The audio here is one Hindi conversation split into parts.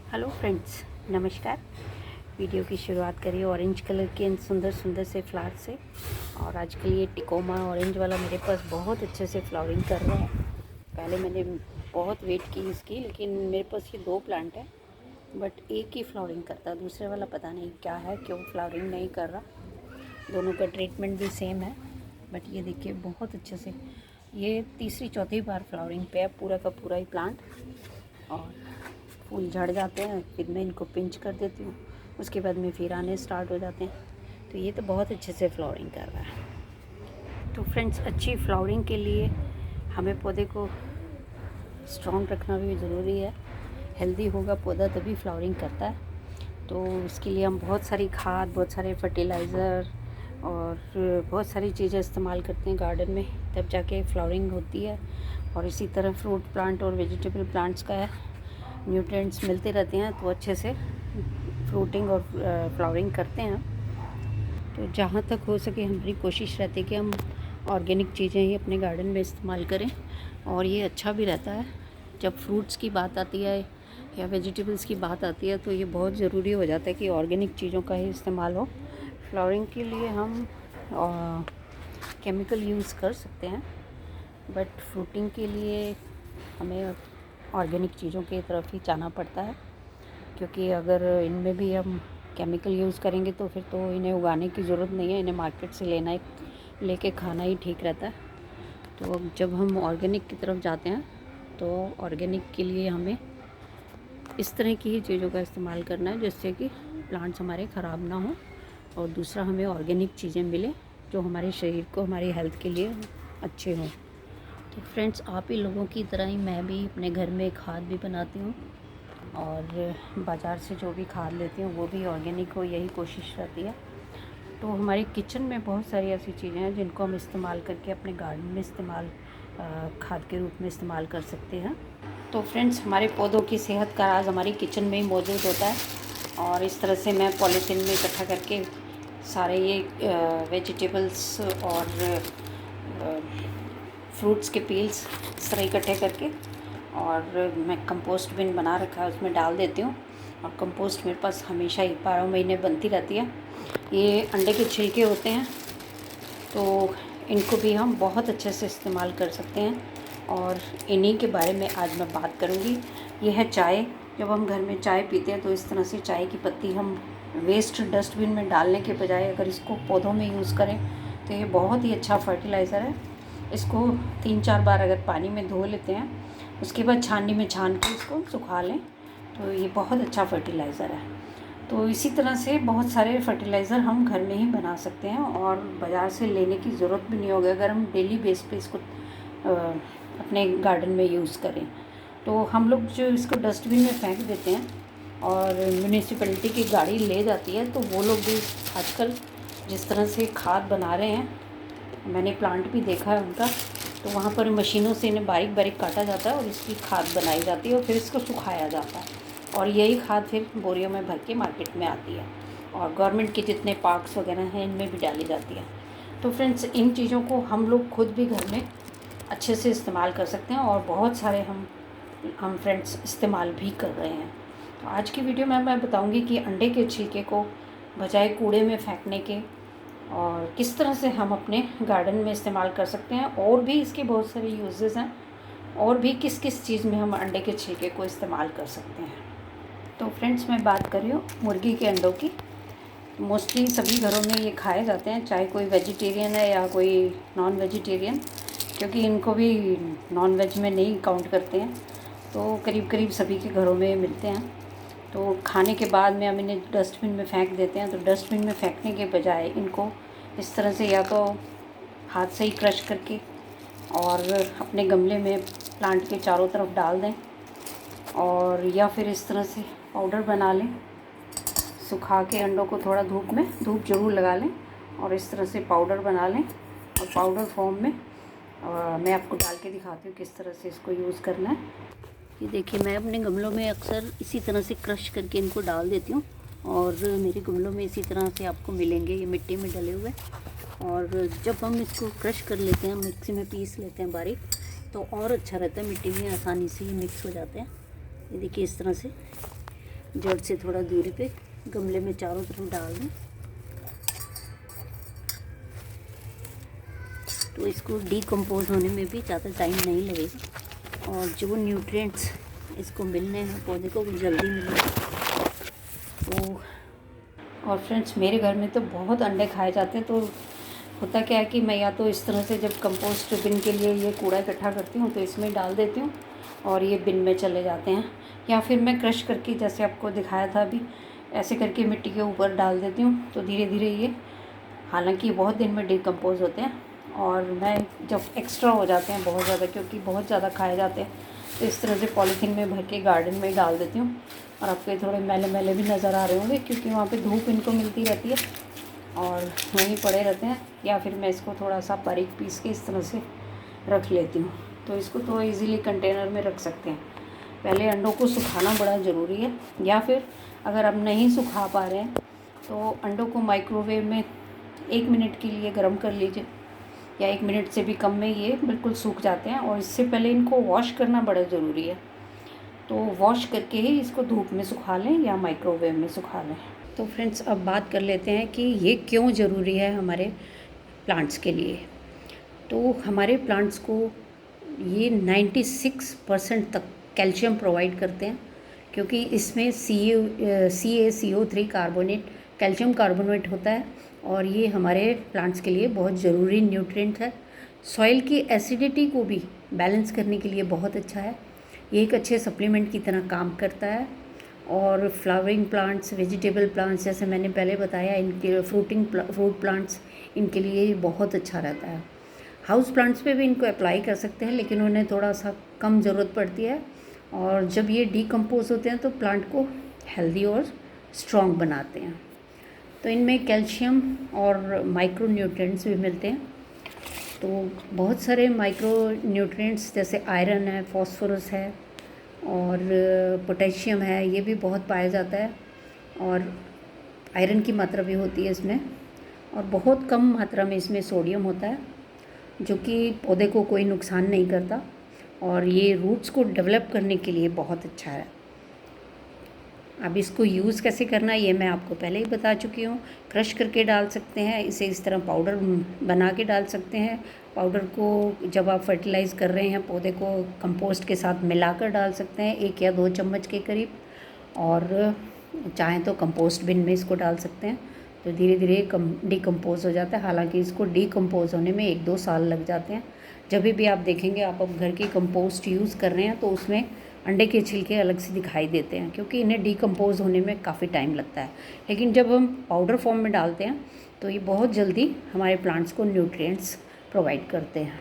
हेलो फ्रेंड्स, नमस्कार। वीडियो की शुरुआत करिए ऑरेंज कलर के इन सुंदर सुंदर से फ्लावर से। और आजकल ये टिकोमा ऑरेंज वाला मेरे पास बहुत अच्छे से फ्लावरिंग कर रहा है। पहले मैंने बहुत वेट की इसकी, लेकिन मेरे पास ये 2 प्लांट है, बट एक ही फ्लावरिंग करता है, दूसरे वाला पता नहीं क्या है, क्यों फ्लावरिंग नहीं कर रहा। दोनों का ट्रीटमेंट भी सेम है, बट ये देखिए बहुत अच्छे से ये तीसरी चौथी बार फ्लावरिंग पे है पूरा का पूरा ही प्लांट। और फूल झड़ जाते हैं, फिर मैं इनको पिंच कर देती हूँ, उसके बाद में फिर आने स्टार्ट हो जाते हैं। तो ये तो बहुत अच्छे से फ्लावरिंग कर रहा है। तो फ्रेंड्स, अच्छी फ्लावरिंग के लिए हमें पौधे को स्ट्रॉन्ग रखना भी ज़रूरी है। हेल्दी होगा पौधा तभी फ्लावरिंग करता है। तो इसके लिए हम बहुत सारी खाद, बहुत सारे फर्टिलाइज़र और बहुत सारी चीज़ें इस्तेमाल करते हैं गार्डन में, तब जाके फ्लावरिंग होती है। और इसी तरह फ्रूट प्लांट और वेजिटेबल प्लांट्स का है, न्यूट्रिएंट्स मिलते रहते हैं तो अच्छे से फ्रूटिंग और फ्लावरिंग करते हैं। तो जहाँ तक हो सके हमारी कोशिश रहती है कि हम ऑर्गेनिक चीज़ें ही अपने गार्डन में इस्तेमाल करें, और ये अच्छा भी रहता है। जब फ्रूट्स की बात आती है या वेजिटेबल्स की बात आती है तो ये बहुत ज़रूरी हो जाता है कि ऑर्गेनिक चीज़ों का ही इस्तेमाल हो। फ्लावरिंग के लिए हम केमिकल यूज़ कर सकते हैं, बट फ्रूटिंग के लिए हमें ऑर्गेनिक चीज़ों की तरफ ही जाना पड़ता है, क्योंकि अगर इनमें भी हम केमिकल यूज़ करेंगे तो फिर तो इन्हें उगाने की ज़रूरत नहीं है, इन्हें मार्केट से लेके खाना ही ठीक रहता है। तो जब हम ऑर्गेनिक की तरफ जाते हैं तो ऑर्गेनिक के लिए हमें इस तरह की ही चीज़ों का इस्तेमाल करना है, जिससे कि प्लांट्स हमारे ख़राब ना हों, और दूसरा हमें ऑर्गेनिक चीज़ें मिले जो हमारे शरीर को, हमारी हेल्थ के लिए अच्छे हों। तो फ्रेंड्स, आप ही लोगों की तरह ही मैं भी अपने घर में खाद भी बनाती हूँ, और बाज़ार से जो भी खाद लेती हूँ वो भी ऑर्गेनिक हो, यही कोशिश रहती है। तो हमारे किचन में बहुत सारी ऐसी चीज़ें हैं जिनको हम इस्तेमाल करके अपने गार्डन में खाद के रूप में इस्तेमाल कर सकते हैं। तो फ्रेंड्स, हमारे पौधों की सेहत का राज हमारी किचन में ही मौजूद होता है। और इस तरह से मैं पॉलीथीन में इकट्ठा करके सारे ये वेजिटेबल्स और फ्रूट्स के पील्स इस तरह इकट्ठे करके, और मैं कंपोस्ट बिन बना रखा है उसमें डाल देती हूँ। और कंपोस्ट मेरे पास हमेशा ही 12 महीने बनती रहती है। ये अंडे के छिलके होते हैं, तो इनको भी हम बहुत अच्छे से इस्तेमाल कर सकते हैं, और इन्हीं के बारे में आज मैं बात करूँगी। ये है चाय। जब हम घर में चाय पीते हैं तो इस तरह से चाय की पत्ती हम वेस्ट डस्टबिन में डालने के बजाय अगर इसको पौधों में यूज़ करें तो ये बहुत ही अच्छा फर्टिलाइज़र है। इसको 3-4 बार अगर पानी में धो लेते हैं, उसके बाद छाननी में छान के इसको सुखा लें, तो ये बहुत अच्छा फर्टिलाइज़र है। तो इसी तरह से बहुत सारे फर्टिलाइज़र हम घर में ही बना सकते हैं, और बाज़ार से लेने की ज़रूरत भी नहीं होगी अगर हम डेली बेस पे इसको अपने गार्डन में यूज़ करें। तो हम लोग जो इसको डस्टबिन में फेंक देते हैं और म्यूनिसिपैलिटी की गाड़ी ले जाती है, तो वो लोग भी आजकल जिस तरह से खाद बना रहे हैं, मैंने प्लांट भी देखा है उनका, तो वहाँ पर मशीनों से इन्हें बारीक बारीक काटा जाता है और इसकी खाद बनाई जाती है और फिर इसको सुखाया जाता है, और यही खाद फिर बोरियों में भर के मार्केट में आती है, और गवर्नमेंट के जितने पार्क्स वगैरह हैं इनमें भी डाली जाती है। तो फ्रेंड्स, इन चीज़ों को हम लोग खुद भी घर में अच्छे से इस्तेमाल कर सकते हैं, और बहुत सारे हम फ्रेंड्स इस्तेमाल भी कर रहे हैं। तो आज की वीडियो में मैं बताऊंगी कि अंडे के छिलके को बजाय कूड़े में फेंकने के और किस तरह से हम अपने गार्डन में इस्तेमाल कर सकते हैं, और भी इसके बहुत सारे यूजेस हैं, और भी किस किस चीज़ में हम अंडे के छिलके को इस्तेमाल कर सकते हैं। तो फ्रेंड्स, मैं बात कर रही हूँ मुर्गी के अंडों की। मोस्टली सभी घरों में ये खाए जाते हैं, चाहे कोई वेजिटेरियन है या कोई नॉन वेजिटेरियन, क्योंकि इनको भी नॉन वेज में नहीं काउंट करते हैं, तो करीब करीब सभी के घरों में मिलते हैं। तो खाने के बाद में हम इन्हें डस्टबिन में फेंक देते हैं, तो डस्टबिन में फेंकने के बजाय इनको इस तरह से या तो हाथ से ही क्रश करके और अपने गमले में प्लांट के चारों तरफ डाल दें, और या फिर इस तरह से पाउडर बना लें, सुखा के अंडों को थोड़ा धूप ज़रूर लगा लें, और इस तरह से पाउडर बना लें, और पाउडर फॉर्म में मैं आपको डाल के दिखाती हूँ किस तरह से इसको यूज़ करना है। ये देखिए, मैं अपने गमलों में अक्सर इसी तरह से क्रश करके इनको डाल देती हूँ, और मेरे गमलों में इसी तरह से आपको मिलेंगे ये मिट्टी में डले हुए। और जब हम इसको क्रश कर लेते हैं, मिक्सी में पीस लेते हैं बारीक, तो और अच्छा रहता है, मिट्टी में आसानी से ये मिक्स हो जाते हैं। ये देखिए इस तरह से, जड़ से थोड़ा दूरी पे गमले में चारों तरफ डाल दें, तो इसको डीकम्पोज होने में भी ज़्यादा टाइम नहीं लगेगा और जो न्यूट्रिएंट्स इसको मिलने हैं पौधे को वो जल्दी मिलेंगे। तो और फ्रेंड्स, मेरे घर में तो बहुत अंडे खाए जाते हैं। तो होता क्या है कि मैं या तो इस तरह से जब कंपोस्ट बिन के लिए ये कूड़ा इकट्ठा करती हूँ तो इसमें डाल देती हूँ और ये बिन में चले जाते हैं, या फिर मैं क्रश करके जैसे आपको दिखाया था अभी ऐसे करके मिट्टी के ऊपर डाल देती हूँ। तो धीरे धीरे ये, हालांकि बहुत दिन में डिकम्पोज होते हैं, और मैं जब एक्स्ट्रा हो जाते हैं बहुत ज़्यादा, क्योंकि बहुत ज़्यादा खाए जाते हैं, तो इस तरह से पॉलीथीन में भर के गार्डन में डाल देती हूँ। और आपको थोड़े मैले मैले भी नज़र आ रहे होंगे क्योंकि वहाँ पे धूप इनको मिलती रहती है और वहीं पड़े रहते हैं। या फिर मैं इसको थोड़ा सा बारीक पीस के इस तरह से रख लेती हूँ, तो इसको तो इजीली कंटेनर में रख सकते हैं। पहले अंडों को सुखाना बड़ा ज़रूरी है, या फिर अगर आप नहीं सुखा पा रहे हैं तो अंडों को माइक्रोवेव में 1 मिनट के लिए गर्म कर लीजिए, या 1 मिनट से भी कम में ये बिल्कुल सूख जाते हैं। और इससे पहले इनको वॉश करना बड़ा ज़रूरी है, तो वॉश करके ही इसको धूप में सुखा लें या माइक्रोवेव में सुखा लें। तो फ्रेंड्स, अब बात कर लेते हैं कि ये क्यों ज़रूरी है हमारे प्लांट्स के लिए। तो हमारे प्लांट्स को ये 96% तक कैल्शियम प्रोवाइड करते हैं, क्योंकि इसमें CaCO3 कार्बोनेट, कैल्शियम कार्बोनेट होता है, और ये हमारे प्लांट्स के लिए बहुत ज़रूरी न्यूट्रिएंट है। सॉइल की एसिडिटी को भी बैलेंस करने के लिए बहुत अच्छा है, ये एक अच्छे सप्लीमेंट की तरह काम करता है। और फ्लावरिंग प्लांट्स, वेजिटेबल प्लांट्स, जैसे मैंने पहले बताया, इनके फ्रूट प्लांट्स, इनके लिए बहुत अच्छा रहता है। हाउस प्लांट्स पे भी इनको अप्लाई कर सकते हैं, लेकिन उन्हें थोड़ा सा कम ज़रूरत पड़ती है, और जब ये डीकम्पोज होते हैं तो प्लांट को हेल्दी और स्ट्रॉन्ग बनाते हैं। तो इनमें कैल्शियम और माइक्रो न्यूट्रिएंट्स भी मिलते हैं। तो बहुत सारे माइक्रो न्यूट्रिएंट्स जैसे आयरन है, फॉस्फोरस है और पोटेशियम है, ये भी बहुत पाया जाता है, और आयरन की मात्रा भी होती है इसमें, और बहुत कम मात्रा में इसमें सोडियम होता है, जो कि पौधे को कोई नुकसान नहीं करता, और ये रूट्स को डेवलप करने के लिए बहुत अच्छा है। अब इसको यूज़ कैसे करना है ये मैं आपको पहले ही बता चुकी हूँ। क्रश करके डाल सकते हैं इसे, इस तरह पाउडर बना के डाल सकते हैं। पाउडर को जब आप फर्टिलाइज़ कर रहे हैं पौधे को, कंपोस्ट के साथ मिलाकर डाल सकते हैं 1 या 2 चम्मच के करीब, और चाहें तो कंपोस्ट बिन में इसको डाल सकते हैं। तो धीरे धीरे डीकम्पोज हो जाता है, हालांकि इसको डीकम्पोज होने में 1-2 साल लग जाते हैं। जब भी आप देखेंगे आप अब घर की कंपोस्ट यूज़ कर रहे हैं तो उसमें अंडे के छिलके अलग से दिखाई देते हैं, क्योंकि इन्हें डीकम्पोज होने में काफ़ी टाइम लगता है। लेकिन जब हम पाउडर फॉर्म में डालते हैं तो ये बहुत जल्दी हमारे प्लांट्स को न्यूट्रिएंट्स प्रोवाइड करते हैं।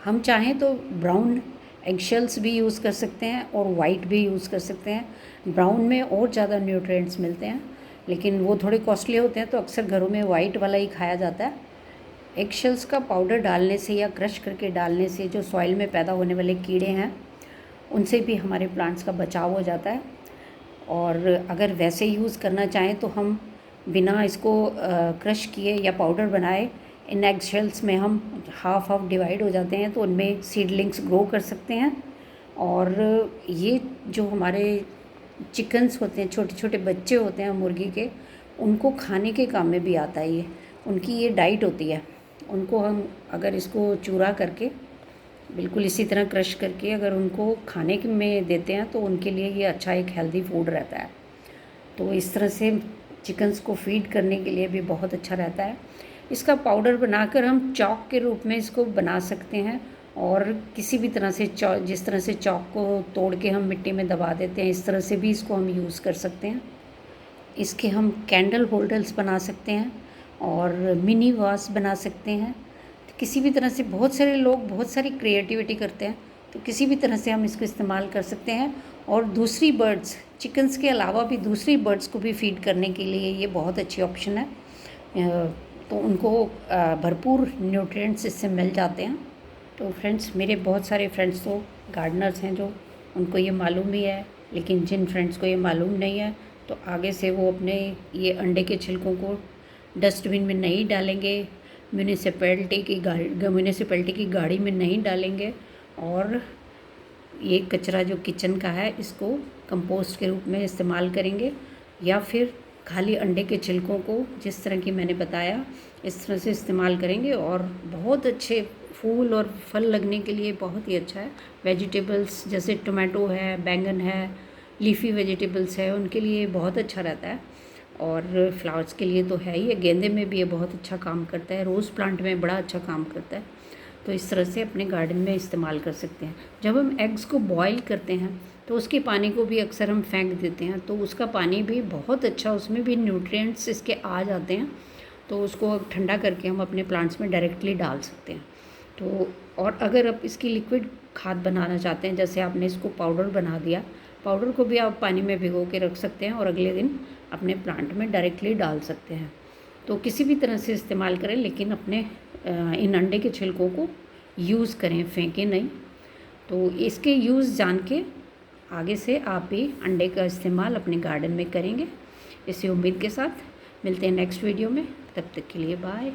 हम चाहें तो ब्राउन एगशेल्स भी यूज़ कर सकते हैं और वाइट भी यूज़ कर सकते हैं। ब्राउन में और ज़्यादा न्यूट्रिएंट्स मिलते हैं, लेकिन वो थोड़े कॉस्टली होते हैं, तो अक्सर घरों में वाइट वाला ही खाया जाता है। एगशेल्स का पाउडर डालने से या क्रश करके डालने से जो सॉइल में पैदा होने वाले कीड़े हैं उनसे भी हमारे प्लांट्स का बचाव हो जाता है। और अगर वैसे यूज़ करना चाहें तो हम बिना इसको क्रश किए या पाउडर बनाए इन एग शेल्स में हम हाफ डिवाइड हो जाते हैं, तो उनमें सीडलिंग्स ग्रो कर सकते हैं। और ये जो हमारे चिकन्स होते हैं, छोटे छोटे बच्चे होते हैं मुर्गी के, उनको खाने के काम में भी आता है। ये उनकी ये डाइट होती है। उनको हम अगर इसको चूरा करके बिल्कुल इसी तरह क्रश करके अगर उनको खाने में देते हैं तो उनके लिए ये अच्छा एक हेल्दी फूड रहता है। तो इस तरह से चिकन्स को फीड करने के लिए भी बहुत अच्छा रहता है। इसका पाउडर बनाकर हम चॉक के रूप में इसको बना सकते हैं, और किसी भी तरह से जिस तरह से चॉक को तोड़ के हम मिट्टी में दबा देते हैं, इस तरह से भी इसको हम यूज़ कर सकते हैं। इसके हम कैंडल होल्डर्स बना सकते हैं और मिनी वास बना सकते हैं। किसी भी तरह से बहुत सारे लोग बहुत सारी क्रिएटिविटी करते हैं, तो किसी भी तरह से हम इसको इस्तेमाल कर सकते हैं। और दूसरी बर्ड्स, चिकन्स के अलावा भी दूसरी बर्ड्स को भी फीड करने के लिए ये बहुत अच्छी ऑप्शन है। तो उनको भरपूर न्यूट्रिएंट्स इससे मिल जाते हैं। तो फ्रेंड्स, मेरे बहुत सारे फ्रेंड्स तो गार्डनर्स हैं जो उनको ये मालूम भी है, लेकिन जिन फ्रेंड्स को ये मालूम नहीं है तो आगे से वो अपने ये अंडे के छिलकों को डस्टबिन में नहीं डालेंगे, म्यूनिसिपैलिटी की गाड़ी में नहीं डालेंगे, और ये कचरा जो किचन का है इसको कंपोस्ट के रूप में इस्तेमाल करेंगे, या फिर खाली अंडे के छिलकों को जिस तरह की मैंने बताया इस तरह से इस्तेमाल करेंगे, और बहुत अच्छे फूल और फल लगने के लिए बहुत ही अच्छा है। वेजिटेबल्स जैसे टोमेटो है, बैंगन है, लीफी वेजिटेबल्स है, उनके लिए बहुत अच्छा रहता है। और फ्लावर्स के लिए तो है ही है, गेंदे में भी ये बहुत अच्छा काम करता है, रोज़ प्लांट में बड़ा अच्छा काम करता है। तो इस तरह से अपने गार्डन में इस्तेमाल कर सकते हैं। जब हम एग्स को बॉईल करते हैं तो उसके पानी को भी अक्सर हम फेंक देते हैं, तो उसका पानी भी बहुत अच्छा, उसमें भी न्यूट्रिएंट्स इसके आ जाते हैं, तो उसको ठंडा करके हम अपने प्लांट्स में डायरेक्टली डाल सकते हैं। तो और अगर आप इसकी लिक्विड खाद बनाना चाहते हैं, जैसे आपने इसको पाउडर बना दिया, पाउडर को भी आप पानी में भिगो के रख सकते हैं और अगले दिन अपने प्लांट में डायरेक्टली डाल सकते हैं। तो किसी भी तरह से इस्तेमाल करें, लेकिन अपने इन अंडे के छिलकों को यूज़ करें, फेंकें नहीं। तो इसके यूज़ जान के आगे से आप भी अंडे का इस्तेमाल अपने गार्डन में करेंगे। इसी उम्मीद के साथ मिलते हैं नेक्स्ट वीडियो में, तब तक के लिए बाय।